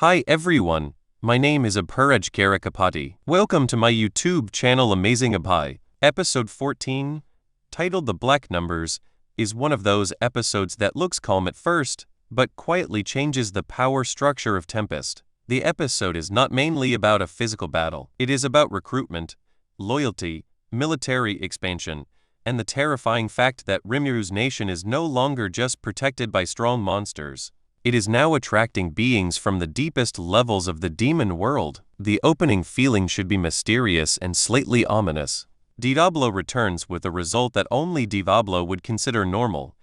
Hi everyone, my name is Abhiraj Karakapati. Welcome to my YouTube channel Amazing Abhay. Episode 14, titled The Black Numbers, is one of those episodes that looks calm at first, but quietly changes the power structure of Tempest. The episode is not mainly about a physical battle. It is about recruitment, loyalty, military expansion, and the terrifying fact that Rimuru's nation is no longer just protected by strong monsters. It is now attracting beings from the deepest levels of the demon world. The opening feeling should be mysterious and slightly ominous. Diablo returns with a result that only Diablo would consider normal.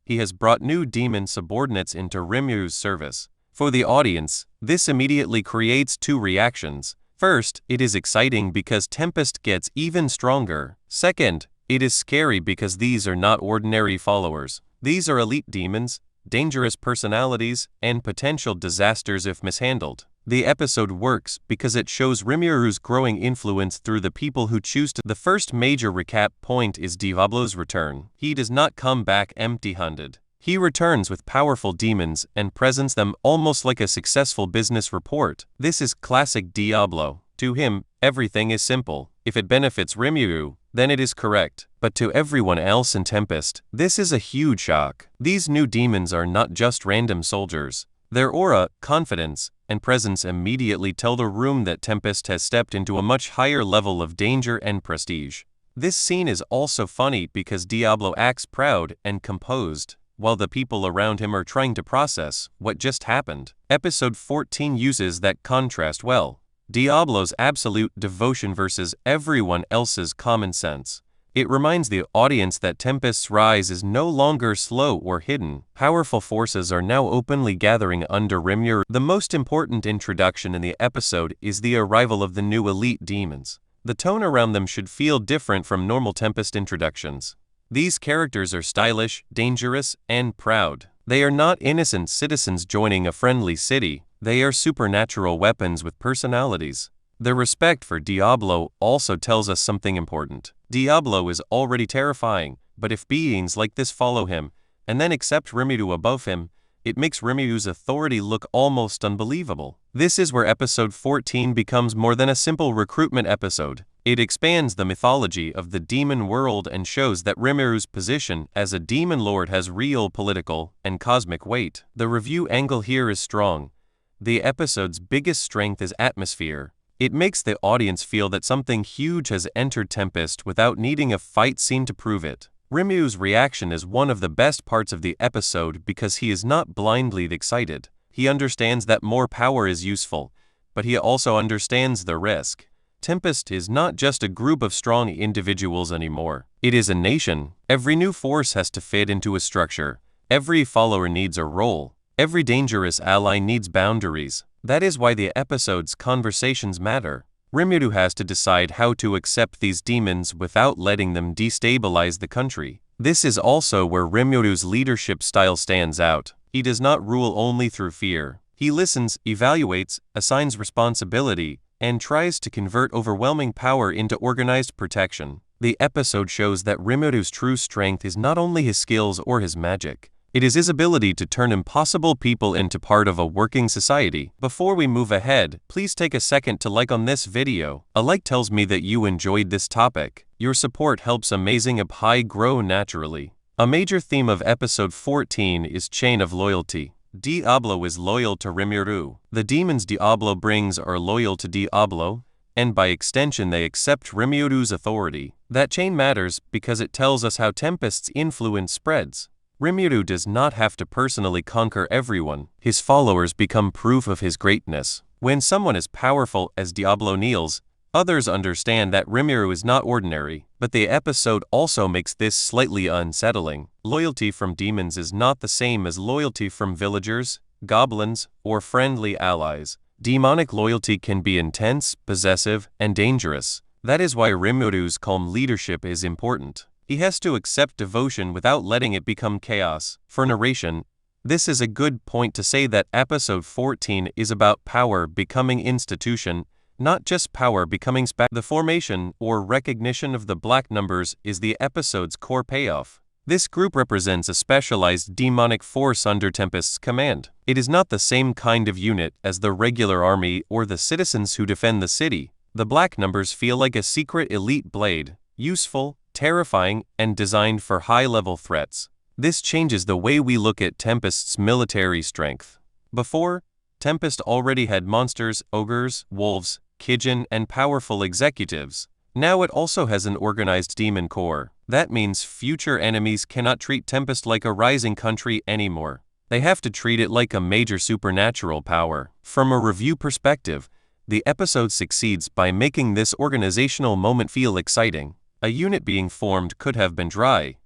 He has brought new demon subordinates into Rimuru's service. For the audience, this immediately creates two reactions. First, it is exciting because Tempest gets even stronger. Second, it is scary because these are not ordinary followers. These are elite demons, dangerous personalities, and potential disasters if mishandled. The episode works because it shows Rimuru's growing influence through the people who choose to. The first major recap point is Diablo's return. He does not come back empty-handed. He returns with powerful demons and presents them almost like a successful business report. This is classic Diablo. To him, everything is simple. If it benefits Rimuru, then it is correct. But to everyone else in Tempest, this is a huge shock. These new demons are not just random soldiers. Their aura, confidence, and presence immediately tell the room that Tempest has stepped into a much higher level of danger and prestige. This scene is also funny because Diablo acts proud and composed, while the people around him are trying to process what just happened. Episode 14 uses that contrast well. Diablo's absolute devotion versus everyone else's common sense. It reminds the audience that Tempest's rise is no longer slow or hidden. Powerful forces are now openly gathering under Rimuru. The most important introduction in the episode is the arrival of the new elite demons. The tone around them should feel different from normal Tempest introductions. These characters are stylish, dangerous, and proud. They are not innocent citizens joining a friendly city. They are supernatural weapons with personalities. Their respect for Diablo also tells us something important. Diablo is already terrifying, but if beings like this follow him, and then accept Rimuru above him, it makes Rimuru's authority look almost unbelievable. This is where episode 14 becomes more than a simple recruitment episode. It expands the mythology of the demon world and shows that Rimuru's position as a demon lord has real political and cosmic weight. The review angle here is strong. The episode's biggest strength is atmosphere. It makes the audience feel that something huge has entered Tempest without needing a fight scene to prove it. Rimuru's reaction is one of the best parts of the episode because he is not blindly excited. He understands that more power is useful, but he also understands the risk. Tempest is not just a group of strong individuals anymore. It is a nation. Every new force has to fit into a structure. Every follower needs a role. Every dangerous ally needs boundaries. That is why the episode's conversations matter. Rimuru has to decide how to accept these demons without letting them destabilize the country. This is also where Rimuru's leadership style stands out. He does not rule only through fear. He listens, evaluates, assigns responsibility, and tries to convert overwhelming power into organized protection. The episode shows that Rimuru's true strength is not only his skills or his magic. It is his ability to turn impossible people into part of a working society. Before we move ahead, please take a second to like on this video. A like tells me that you enjoyed this topic. Your support helps Amazing Abhay grow naturally. A major theme of episode 14 is chain of loyalty. Diablo is loyal to Rimuru. The demons Diablo brings are loyal to Diablo, and by extension they accept Rimuru's authority. That chain matters because it tells us how Tempest's influence spreads. Rimuru does not have to personally conquer everyone. His followers become proof of his greatness. When someone as powerful as Diablo kneels, others understand that Rimuru is not ordinary, but the episode also makes this slightly unsettling. Loyalty from demons is not the same as loyalty from villagers, goblins, or friendly allies. Demonic loyalty can be intense, possessive, and dangerous. That is why Rimuru's calm leadership is important. He has to accept devotion without letting it become chaos. For narration, this is a good point to say that episode 14 is about power becoming institution, not just power becoming The formation or recognition of the black numbers is the episode's core payoff. This group represents a specialized demonic force under Tempest's command. It is not the same kind of unit as the regular army or the citizens who defend the city. The Black Numbers feel like a secret elite blade, useful, terrifying, and designed for high-level threats. This changes the way we look at Tempest's military strength. Before, Tempest already had monsters, ogres, wolves, Kijin, and powerful executives. Now it also has an organized demon corps. That means future enemies cannot treat Tempest like a rising country anymore. They have to treat it like a major supernatural power. From a review perspective, the episode succeeds by making this organizational moment feel exciting. A unit being formed could have been dry,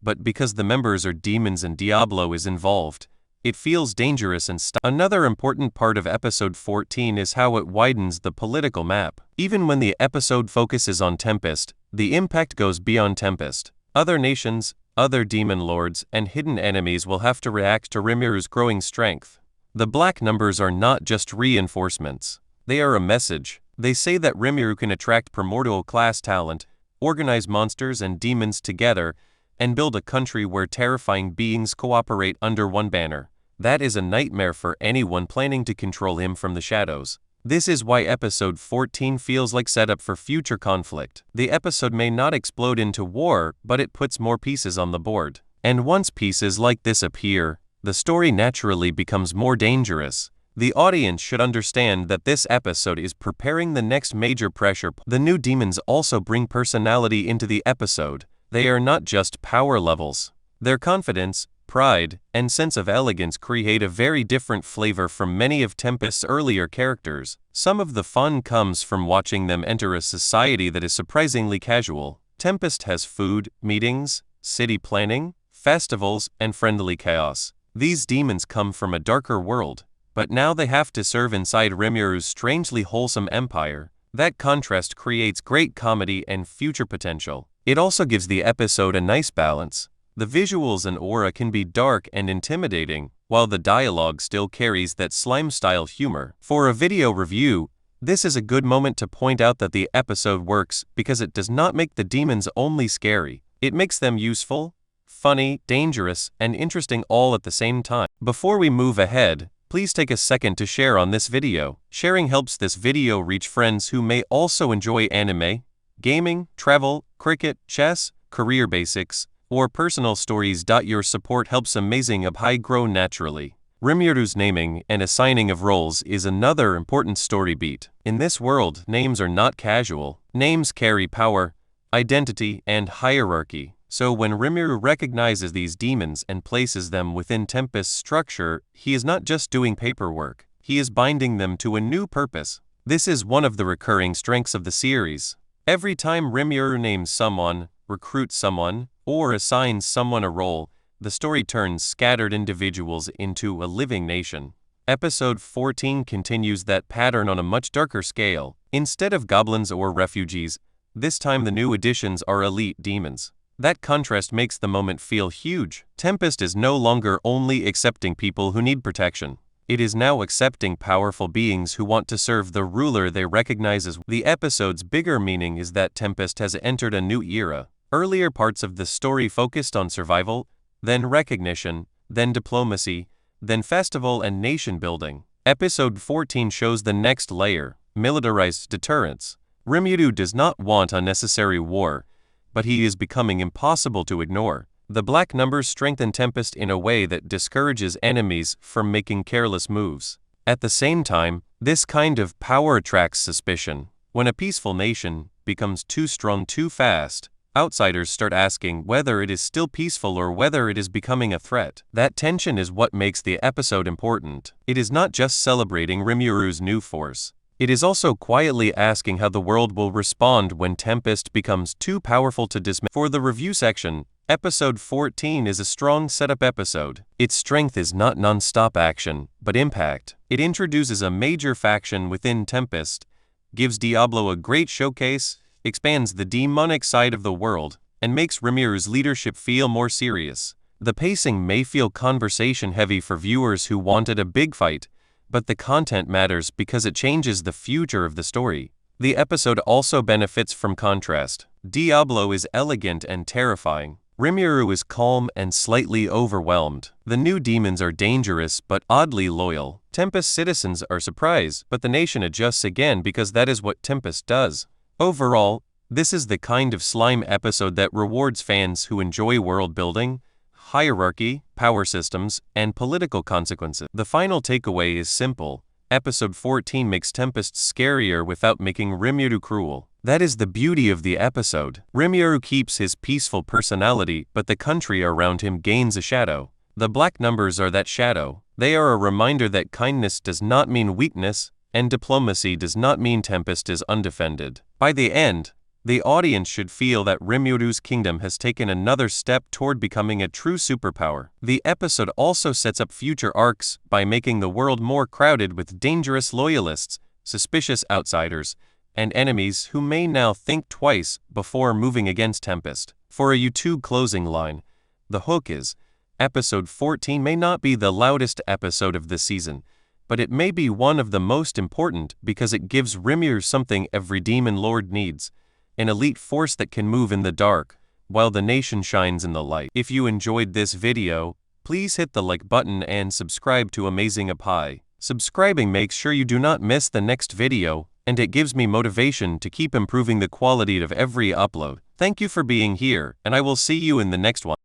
but because the members are demons and Diablo is involved, it feels dangerous and Another important part of episode 14 is how it widens the political map. Even when the episode focuses on Tempest, the impact goes beyond Tempest. Other nations, other demon lords, and hidden enemies will have to react to Rimuru growing strength. The Black Numbers are not just reinforcements. They are a message. They say that Rimuru can attract primordial class talent, organize monsters and demons together, and build a country where terrifying beings cooperate under one banner. That is a nightmare for anyone planning to control him from the shadows. This is why episode 14 feels like setup for future conflict. The episode may not explode into war, but it puts more pieces on the board. And once pieces like this appear, the story naturally becomes more dangerous. The audience should understand that this episode is preparing the next major pressure. The new demons also bring personality into the episode. They are not just power levels. Their confidence, pride, and sense of elegance create a very different flavor from many of Tempest's earlier characters. Some of the fun comes from watching them enter a society that is surprisingly casual. Tempest has food, meetings, city planning, festivals, and friendly chaos. These demons come from a darker world, but now they have to serve inside Rimuru's strangely wholesome empire. That contrast creates great comedy and future potential. It also gives the episode a nice balance. The visuals and aura can be dark and intimidating, while the dialogue still carries that slime-style humor. For a video review, this is a good moment to point out that the episode works because it does not make the demons only scary. It makes them useful, funny, dangerous, and interesting all at the same time. Before we move ahead, please take a second to share on this video. Sharing helps this video reach friends who may also enjoy anime, gaming, travel, cricket, chess, career basics, or personal stories. Your support helps Amazing Apai grow naturally. Rimuru's naming and assigning of roles is another important story beat. In this world, names are not casual. Names carry power, identity, and hierarchy. So when Rimuru recognizes these demons and places them within Tempest's structure, he is not just doing paperwork. He is binding them to a new purpose. This is one of the recurring strengths of the series. Every time Rimuru names someone, recruits someone, or assigns someone a role, the story turns scattered individuals into a living nation. Episode 14 continues that pattern on a much darker scale. Instead of goblins or refugees, this time the new additions are elite demons. That contrast makes the moment feel huge. Tempest is no longer only accepting people who need protection. It is now accepting powerful beings who want to serve the ruler they recognize as. The episode's bigger meaning is that Tempest has entered a new era. Earlier parts of the story focused on survival, then recognition, then diplomacy, then festival and nation building. Episode 14 shows the next layer, militarized deterrence. Rimuru does not want unnecessary war, but he is becoming impossible to ignore. The Black Numbers strengthen Tempest in a way that discourages enemies from making careless moves. At the same time, this kind of power attracts suspicion. When a peaceful nation becomes too strong too fast, outsiders start asking whether it is still peaceful or whether it is becoming a threat. That tension is what makes the episode important. It is not just celebrating Rimuru's new force. It is also quietly asking how the world will respond when Tempest becomes too powerful to dismantle. For the review section, episode 14 is a strong setup episode. Its strength is not non-stop action, but impact. It introduces a major faction within Tempest, gives Diablo a great showcase, expands the demonic side of the world, and makes Rimuru's leadership feel more serious. The pacing may feel conversation-heavy for viewers who wanted a big fight, but the content matters because it changes the future of the story. The episode also benefits from contrast. Diablo is elegant and terrifying. Rimuru is calm and slightly overwhelmed. The new demons are dangerous but oddly loyal. Tempest citizens are surprised, but the nation adjusts again because that is what Tempest does. Overall, this is the kind of slime episode that rewards fans who enjoy world building, hierarchy, power systems, and political consequences. The final takeaway is simple. Episode 14 makes Tempest scarier without making Rimuru cruel. That is the beauty of the episode. Rimuru keeps his peaceful personality, but the country around him gains a shadow. The black numbers are that shadow. They are a reminder that kindness does not mean weakness, and diplomacy does not mean Tempest is undefended. By the end, the audience should feel that Rimuru's kingdom has taken another step toward becoming a true superpower. The episode also sets up future arcs by making the world more crowded with dangerous loyalists, suspicious outsiders, and enemies who may now think twice before moving against Tempest. For a YouTube closing line, the hook is, Episode 14 may not be the loudest episode of the season, but it may be one of the most important because it gives Rimuru something every demon lord needs, an elite force that can move in the dark, while the nation shines in the light. If you enjoyed this video, please hit the like button and subscribe to Amazing Appy. Subscribing makes sure you do not miss the next video, and it gives me motivation to keep improving the quality of every upload. Thank you for being here, and I will see you in the next one.